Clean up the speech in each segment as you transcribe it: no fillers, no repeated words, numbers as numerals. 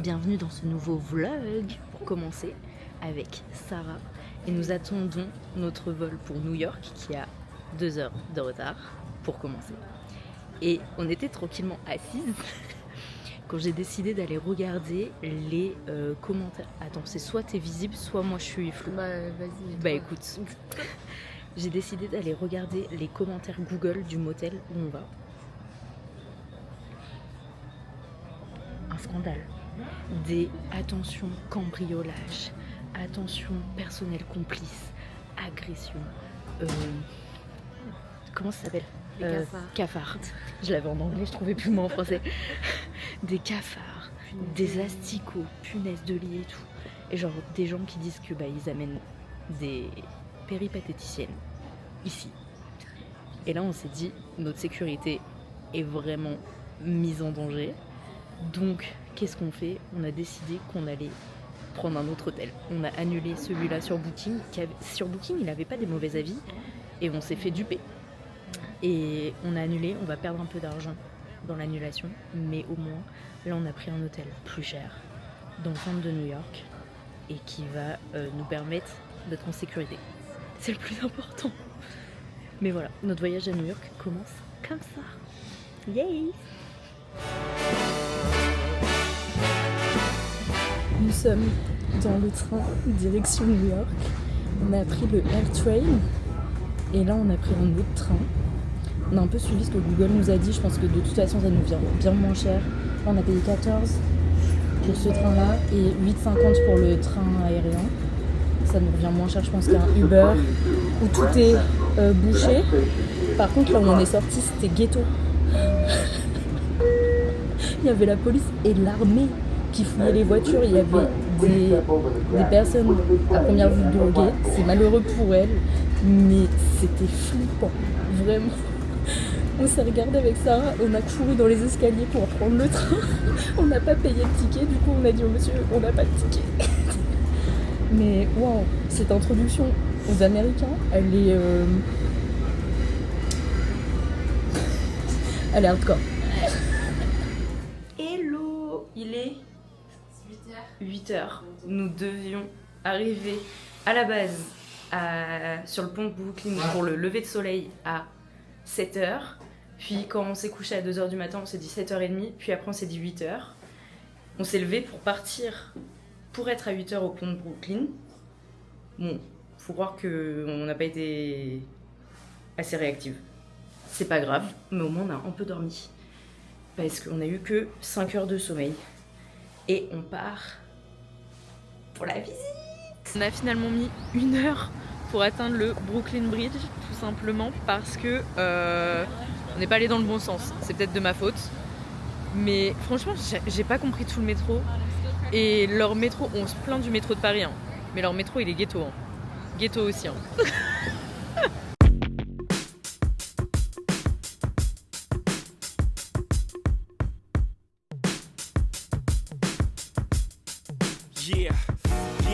bienvenue dans ce nouveau vlog pour commencer avec Sarah et nous attendons notre vol pour New York qui a 2 heures de retard pour commencer. Et on était tranquillement assises quand j'ai décidé d'aller regarder les commentaires. Attends, c'est soit t'es visible, soit moi je suis floue. Bah vas-y. Bah écoute, j'ai décidé d'aller regarder les commentaires Google du motel où on va. Un scandale. Des attention cambriolage, attention personnel complice, agression, comment ça s'appelle? Cafards. Je l'avais en anglais, je trouvais plus le mot en français. Des cafards, des asticots, punaises de lit et tout. Et genre des gens qui disent que ils amènent des péripatéticiennes ici. Et là on s'est dit notre sécurité est vraiment mise en danger. Donc qu'est-ce qu'on fait? On a décidé qu'on allait prendre un autre hôtel. On a annulé celui-là sur Booking. Sur Booking il n'avait pas des mauvais avis et on s'est fait duper. Et on a annulé, on va perdre un peu d'argent dans l'annulation, mais au moins là on a pris un hôtel plus cher dans le centre de New York et qui va nous permettre d'être en sécurité. C'est le plus important. Mais voilà, notre voyage à New York commence comme ça. Yay! Nous sommes dans le train direction New York. On a pris le AirTrain et là on a pris un autre train. On a un peu suivi ce que Google nous a dit. Je pense que de toute façon ça nous vient bien moins cher. Là on a payé 14 pour ce train là et 8,50 pour le train aérien. Ça nous revient moins cher je pense qu'un Uber où tout est bouché. Par contre là où on est sorti c'était ghetto. Il y avait la police et l'armée qui fouillaient les voitures. Il y avait des personnes à première vue droguées. C'est malheureux pour elles, mais c'était flippant, vraiment. On s'est regardé avec Sarah, on a couru dans les escaliers pour prendre le train. On n'a pas payé le ticket, du coup on a dit au monsieur on n'a pas de ticket. Mais waouh, cette introduction aux Américains, elle est hardcore. Hello, il est 8h. Nous devions arriver à la base sur le pont de Brooklyn pour le lever de soleil à 7h. Puis quand on s'est couché à 2h du matin, on s'est dit 7h30. Puis après on s'est dit 8h. On s'est levé pour partir, pour être à 8h au pont de Brooklyn. Bon, faut croire qu'on n'a pas été assez réactive. C'est pas grave, mais au moins on a un peu dormi. Parce qu'on a eu que 5 heures de sommeil. Et on part pour la visite. On a finalement mis 1 heure pour atteindre le Brooklyn Bridge, tout simplement parce que on n'est pas allé dans le bon sens. C'est peut-être de ma faute. Mais franchement, j'ai pas compris tout le métro. Et leur métro, on se plaint du métro de Paris, hein. Mais leur métro, il est ghetto. Hein. Ghetto aussi. Hein.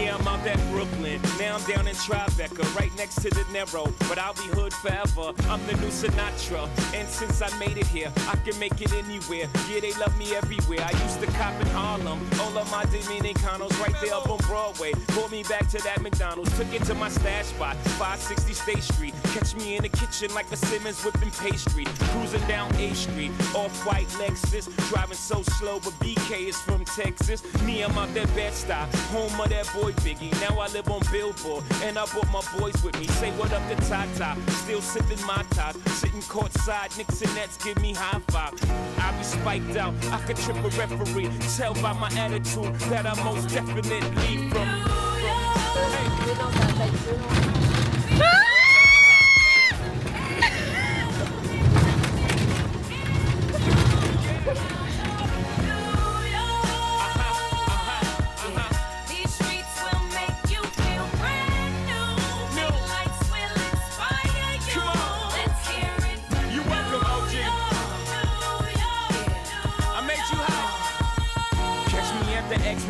I'm out at Brooklyn, now I'm down in Tribeca, right next to the Narrow, but I'll be hood forever, I'm the new Sinatra, and since I made it here, I can make it anywhere, yeah they love me everywhere, I used to cop in Harlem, all of my Dominicanos right there up on Broadway, pulled me back to that McDonald's, took it to my stash spot, 560 State Street, catch me in the kitchen like a Simmons whipping pastry, cruising down A Street, off-white Lexus, driving so slow, but BK is from Texas, me I'm out that Bed-Stuy, home of that boy Biggie, now I live on Billboard, and I brought my boys with me. Say what up to Tata, still sipping my top, sitting courtside, Knicks and Nets give me high five. I be spiked out, I could trip a referee. Tell by my attitude that I'm most definitely from.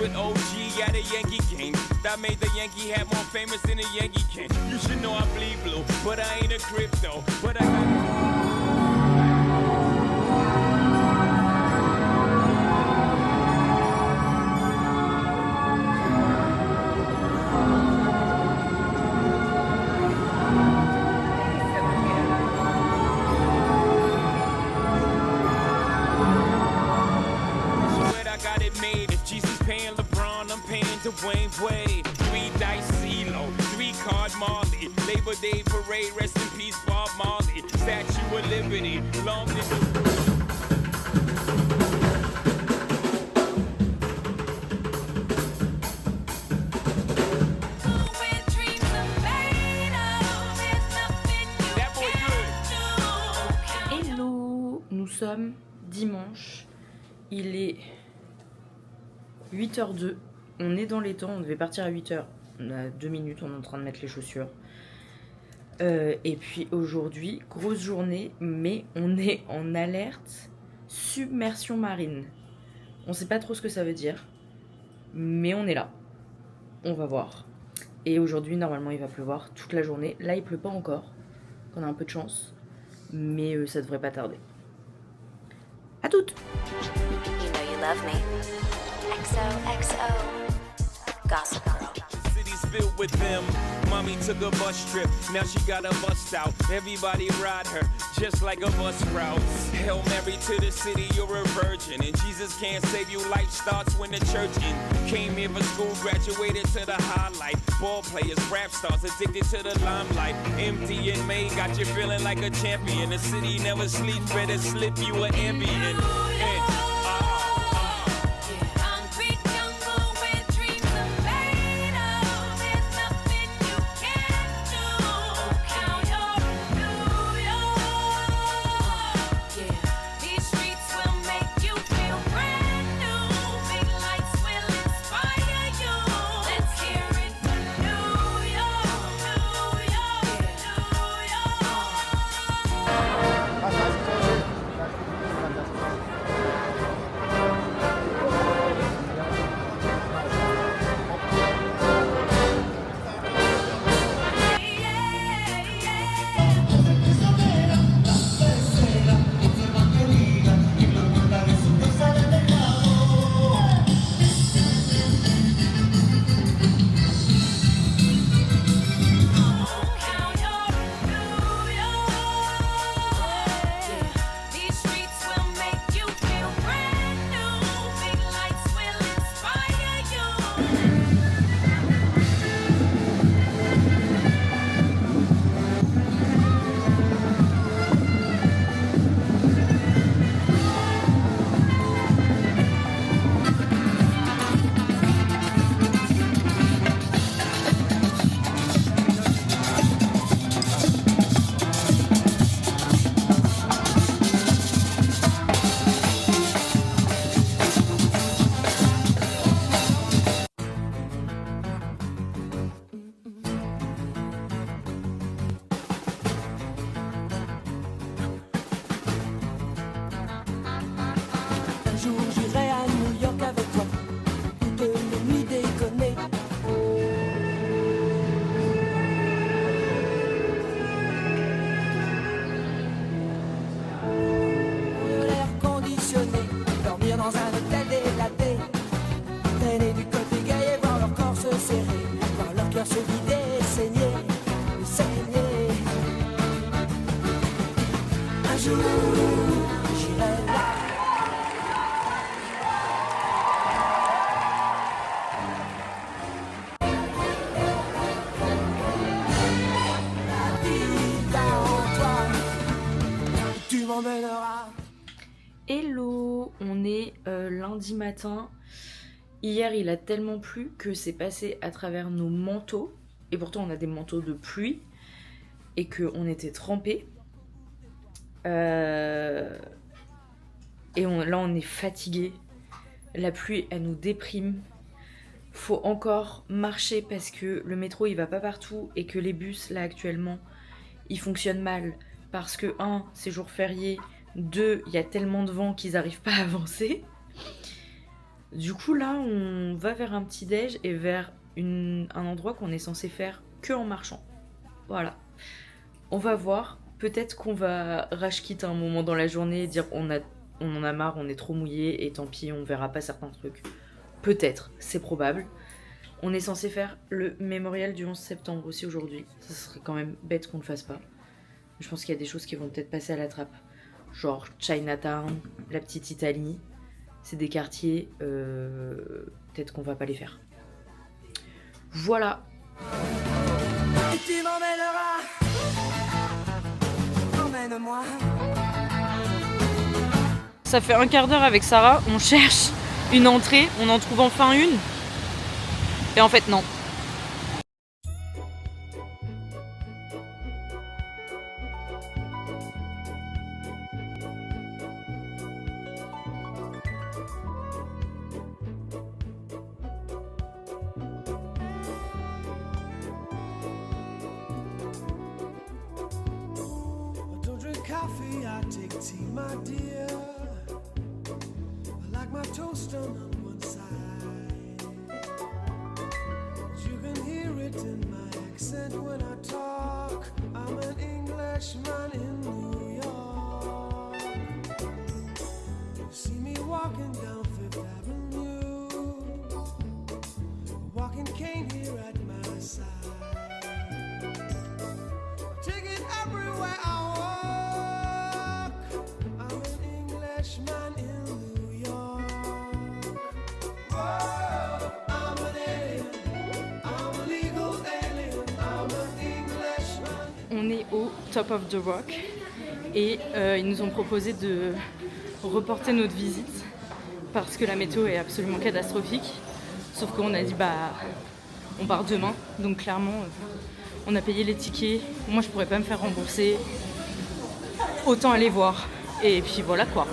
With OG at a Yankee game, that made the Yankee hat more famous than a Yankee can. You should know I bleed blue, but I ain't a crypto. But I got If Jesus paying LeBron, I'm paying Dwayne Wade. 3 dice CeeLo, 3 card Marley. Labor Day parade, rest in peace Bob Marley. Statue of Liberty, long live. Nous sommes dimanche, il est 8h02, on est dans les temps, on devait partir à 8h, on a 2 minutes, on est en train de mettre les chaussures. Et puis aujourd'hui, grosse journée, mais on est en alerte submersion marine. On sait pas trop ce que ça veut dire, mais on est là, on va voir. Et aujourd'hui, normalement, il va pleuvoir toute la journée. Là, il pleut pas encore, on a un peu de chance, mais ça devrait pas tarder. À toutes. You know you love me. XOXO. Gossip Girl. City's filled with them. Mommy took a bus trip. Now she got a bus out. Everybody ride her just like a bus route. Hail Mary to the city, you're a virgin. And Jesus can't save you. Life starts when the church in. Came here for school, graduated to the highlight. Ball players, rap stars, addicted to the limelight. Empty in May, got you feeling like a champion. The city never sleeps, better slip you an Ambien. Hello, on est lundi matin. Hier il a tellement plu que c'est passé à travers nos manteaux. Et pourtant on a des manteaux de pluie. Et qu'on était trempés. Là on est fatigué. La pluie elle nous déprime. Faut encore marcher parce que le métro il va pas partout. Et que les bus là actuellement ils fonctionnent mal. Parce que 1, c'est jour férié. 2, il y a tellement de vent qu'ils n'arrivent pas à avancer. Du coup là on va vers un petit déj et vers un endroit qu'on est censé faire que en marchant. Voilà. On va voir. Peut-être qu'on va rage quit à un moment dans la journée et dire on en a marre, on est trop mouillé et tant pis on verra pas certains trucs. Peut-être, c'est probable. On est censé faire le mémorial du 11 septembre aussi aujourd'hui. Ça serait quand même bête qu'on le fasse pas. Je pense qu'il y a des choses qui vont peut-être passer à la trappe. Genre Chinatown, la petite Italie. c'est des quartiers, peut-être qu'on va pas les faire. Voilà. Et tu m'emmèneras, emmène-moi. Ça fait un quart d'heure avec Sarah, on cherche une entrée, on en trouve enfin une. Et en fait non. Coffee, I take tea, my dear. I like my toast on one side. You can hear it in my accent when I talk. I'm an Englishman in New York. You see me walking down Fifth Avenue, a walking cane here at my side. Take it everywhere I man in New York. Whoa, I'm an alien, I'm a legal alien, I'm an Englishman. On est au Top of the Rock et ils nous ont proposé de reporter notre visite parce que la météo est absolument catastrophique. Sauf qu'on a dit bah on part demain, donc clairement on a payé les tickets. Moi je pourrais pas me faire rembourser, autant aller voir. Et puis voilà quoi.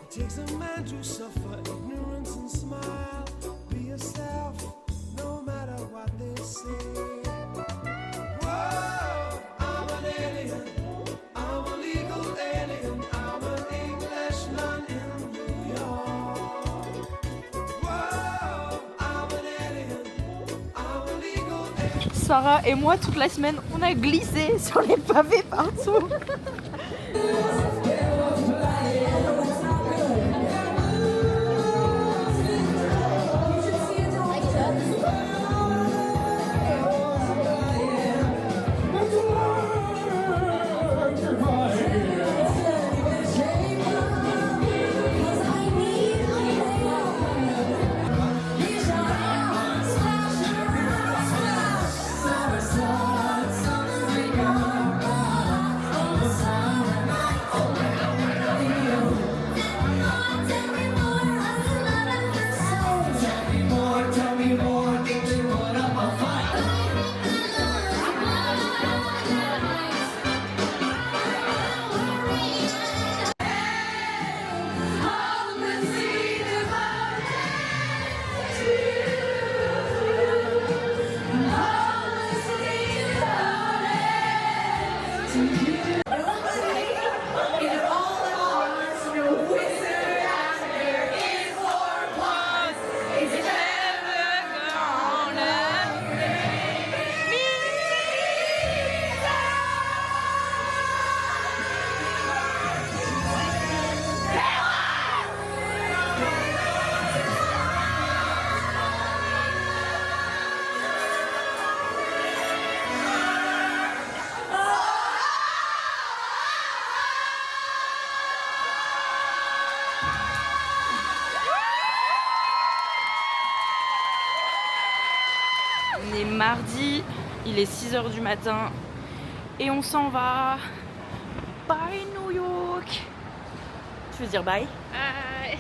Takes a man to suffer ignorance and smile. Be yourself, no matter what they say. Whoa, I'm an alien, I'm a legal alien, I'm an Englishman in New York. Whoa, I'm an alien, I'm a legal alien. Sarah et moi toute la semaine on a glissé sur les pavés partout. On est mardi, il est 6h du matin et on s'en va. Bye New York. Tu veux dire bye? Bye.